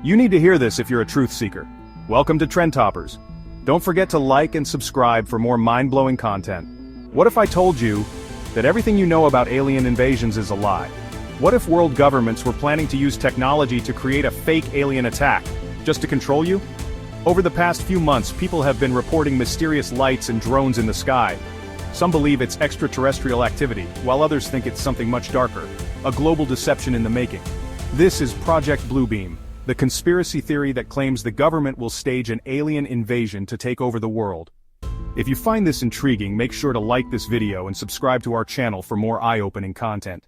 You need to hear this if you're a truth seeker. Welcome to Trend Toppers. Don't forget to like and subscribe for more mind-blowing content. What if I told you that everything you know about alien invasions is a lie? What if world governments were planning to use technology to create a fake alien attack, just to control you? Over the past few months, people have been reporting mysterious lights and drones in the sky. Some believe it's extraterrestrial activity, while others think it's something much darker, a global deception in the making. This is Project Bluebeam, the conspiracy theory that claims the government will stage an alien invasion to take over the world. If you find this intriguing, make sure to like this video and subscribe to our channel for more eye-opening content.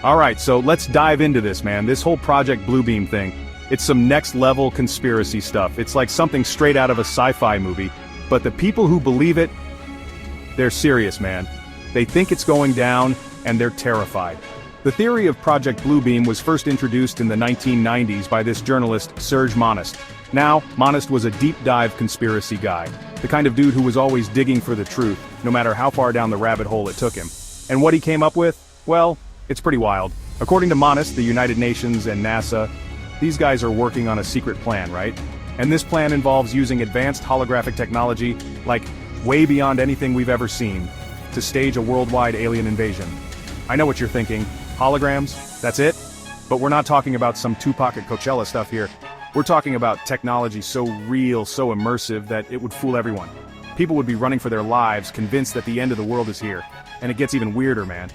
Alright, so let's dive into this, man. This whole Project Bluebeam thing. It's some next-level conspiracy stuff. It's like something straight out of a sci-fi movie. But the people who believe it, they're serious, man. They think it's going down, and they're terrified. The theory of Project Bluebeam was first introduced in the 1990s by this journalist, Serge Monast. Now, Monast was a deep-dive conspiracy guy. The kind of dude who was always digging for the truth, no matter how far down the rabbit hole it took him. And what he came up with? Well, it's pretty wild. According to Monast, the United Nations and NASA, these guys are working on a secret plan, right? And this plan involves using advanced holographic technology, like way beyond anything we've ever seen, to stage a worldwide alien invasion. I know what you're thinking. Holograms? That's it? But we're not talking about some Tupac at Coachella stuff here. We're talking about technology so real, so immersive, that it would fool everyone. People would be running for their lives, convinced that the end of the world is here. And it gets even weirder, man.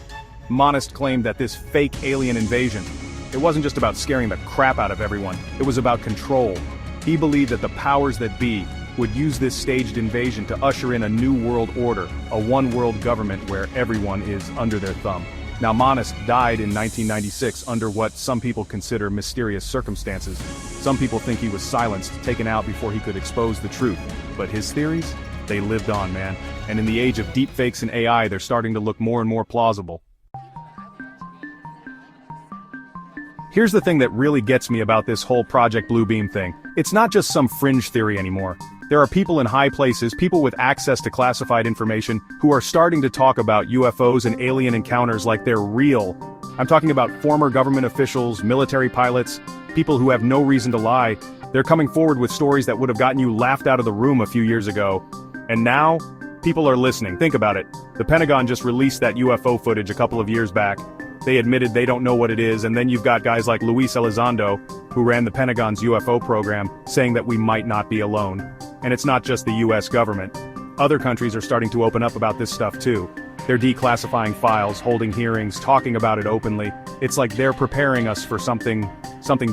Monast claimed that this fake alien invasion, it wasn't just about scaring the crap out of everyone, it was about control. He believed that the powers that be would use this staged invasion to usher in a new world order, a one-world government where everyone is under their thumb. Now, Monast died in 1996 under what some people consider mysterious circumstances. Some people think he was silenced, taken out before he could expose the truth. But his theories? They lived on, man. And in the age of deepfakes and AI, they're starting to look more and more plausible. Here's the thing that really gets me about this whole Project Bluebeam thing. It's not just some fringe theory anymore. There are people in high places, people with access to classified information, who are starting to talk about UFOs and alien encounters like they're real. I'm talking about former government officials, military pilots, people who have no reason to lie. They're coming forward with stories that would have gotten you laughed out of the room a few years ago. And now, people are listening. Think about it. The Pentagon just released that UFO footage a couple of years back. They admitted they don't know what it is, and then you've got guys like Luis Elizondo, who ran the Pentagon's UFO program, saying that we might not be alone. And it's not just the US government. Other countries are starting to open up about this stuff too. They're declassifying files, holding hearings, talking about it openly. It's like they're preparing us for something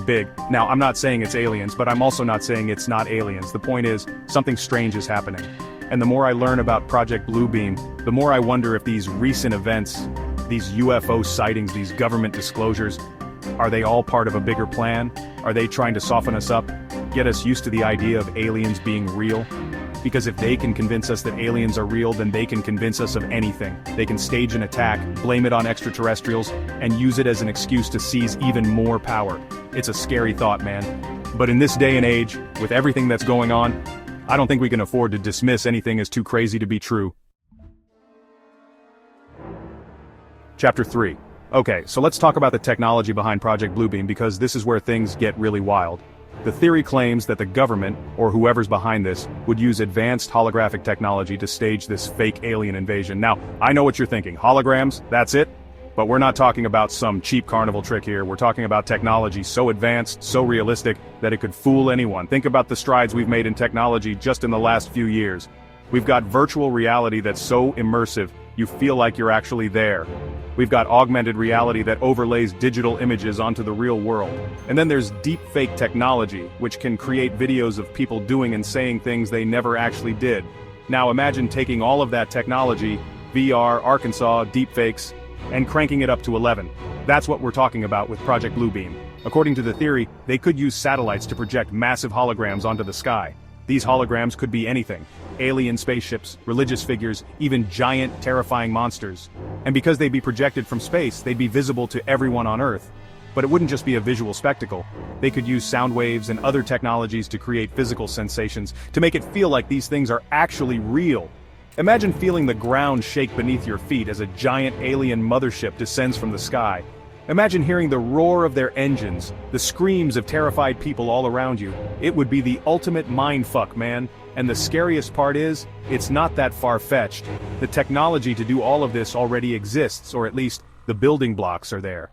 big. Now, I'm not saying it's aliens, but I'm also not saying it's not aliens. The point is, something strange is happening. And the more I learn about Project Bluebeam, the more I wonder if these recent events, these UFO sightings, these government disclosures, are they all part of a bigger plan? Are they trying to soften us up, get us used to the idea of aliens being real? Because if they can convince us that aliens are real, then they can convince us of anything. They can stage an attack, blame it on extraterrestrials, and use it as an excuse to seize even more power. It's a scary thought, man. But in this day and age, with everything that's going on, I don't think we can afford to dismiss anything as too crazy to be true. Chapter 3. Okay, so let's talk about the technology behind Project Bluebeam, because this is where things get really wild. The theory claims that the government, or whoever's behind this, would use advanced holographic technology to stage this fake alien invasion. Now, I know what you're thinking. Holograms, that's it? But we're not talking about some cheap carnival trick here. We're talking about technology so advanced, so realistic, that it could fool anyone. Think about the strides we've made in technology just in the last few years. We've got virtual reality that's so immersive, you feel like you're actually there. We've got augmented reality that overlays digital images onto the real world. And then there's deepfake technology, which can create videos of people doing and saying things they never actually did. Now imagine taking all of that technology, VR, Arkansas, deepfakes, and cranking it up to 11. That's what we're talking about with Project Bluebeam. According to the theory, they could use satellites to project massive holograms onto the sky. These holograms could be anything. Alien spaceships, religious figures, even giant, terrifying monsters. And because they'd be projected from space, they'd be visible to everyone on Earth. But it wouldn't just be a visual spectacle. They could use sound waves and other technologies to create physical sensations, to make it feel like these things are actually real. Imagine feeling the ground shake beneath your feet as a giant alien mothership descends from the sky. Imagine hearing the roar of their engines, the screams of terrified people all around you. It would be the ultimate mindfuck, man. And the scariest part is, it's not that far-fetched. The technology to do all of this already exists, or at least, the building blocks are there.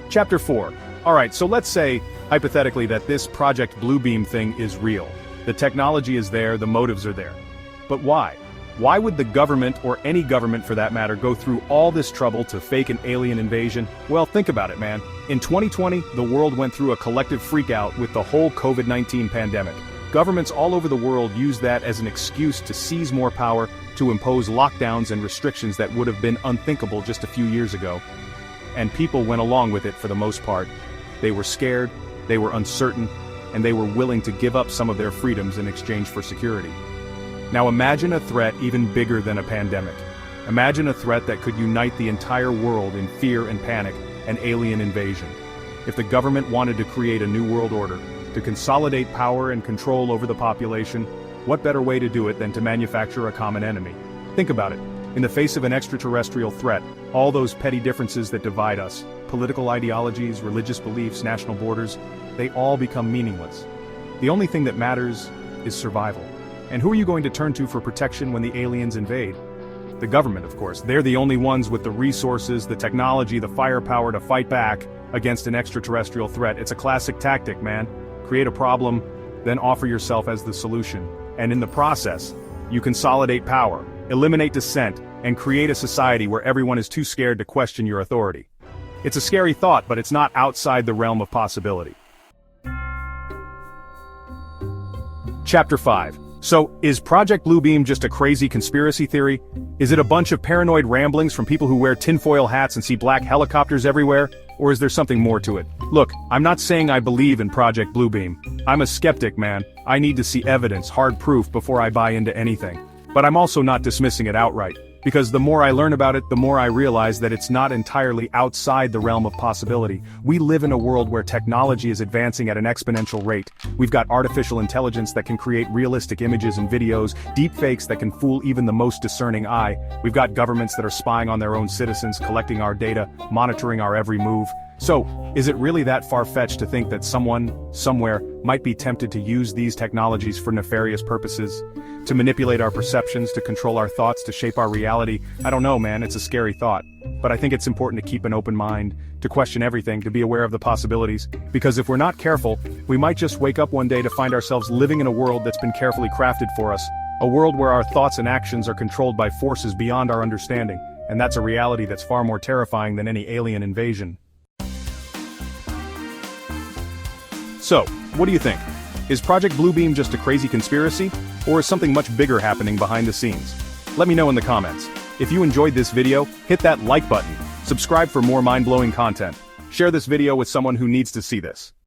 Chapter 4. Alright, so let's say, hypothetically, that this Project Bluebeam thing is real. The technology is there, the motives are there. But why? Why would the government, or any government for that matter, go through all this trouble to fake an alien invasion? Well, think about it, man. In 2020, the world went through a collective freakout with the whole COVID-19 pandemic. Governments all over the world used that as an excuse to seize more power, to impose lockdowns and restrictions that would have been unthinkable just a few years ago. And people went along with it for the most part. They were scared, they were uncertain, and they were willing to give up some of their freedoms in exchange for security. Now imagine a threat even bigger than a pandemic. Imagine a threat that could unite the entire world in fear and panic, an alien invasion. If the government wanted to create a new world order, to consolidate power and control over the population, what better way to do it than to manufacture a common enemy? Think about it. In the face of an extraterrestrial threat, all those petty differences that divide us, political ideologies, religious beliefs, national borders, they all become meaningless. The only thing that matters is survival. And who are you going to turn to for protection when the aliens invade? The government, of course. They're the only ones with the resources, the technology, the firepower to fight back against an extraterrestrial threat. It's a classic tactic, man. Create a problem, then offer yourself as the solution. And in the process, you consolidate power, eliminate dissent, and create a society where everyone is too scared to question your authority. It's a scary thought, but it's not outside the realm of possibility. Chapter 5. So, is Project Bluebeam just a crazy conspiracy theory? Is it a bunch of paranoid ramblings from people who wear tinfoil hats and see black helicopters everywhere? Or is there something more to it? Look, I'm not saying I believe in Project Bluebeam. I'm a skeptic, man. I need to see evidence, hard proof, before I buy into anything. But I'm also not dismissing it outright. Because the more I learn about it, the more I realize that it's not entirely outside the realm of possibility. We live in a world where technology is advancing at an exponential rate. We've got artificial intelligence that can create realistic images and videos, deepfakes that can fool even the most discerning eye. We've got governments that are spying on their own citizens, collecting our data, monitoring our every move. So, is it really that far-fetched to think that someone, somewhere, might be tempted to use these technologies for nefarious purposes? To manipulate our perceptions, to control our thoughts, to shape our reality? I don't know, man, it's a scary thought. But I think it's important to keep an open mind, to question everything, to be aware of the possibilities. Because if we're not careful, we might just wake up one day to find ourselves living in a world that's been carefully crafted for us. A world where our thoughts and actions are controlled by forces beyond our understanding. And that's a reality that's far more terrifying than any alien invasion. So, what do you think? Is Project Bluebeam just a crazy conspiracy? Or is something much bigger happening behind the scenes? Let me know in the comments. If you enjoyed this video, hit that like button, subscribe for more mind-blowing content, share this video with someone who needs to see this.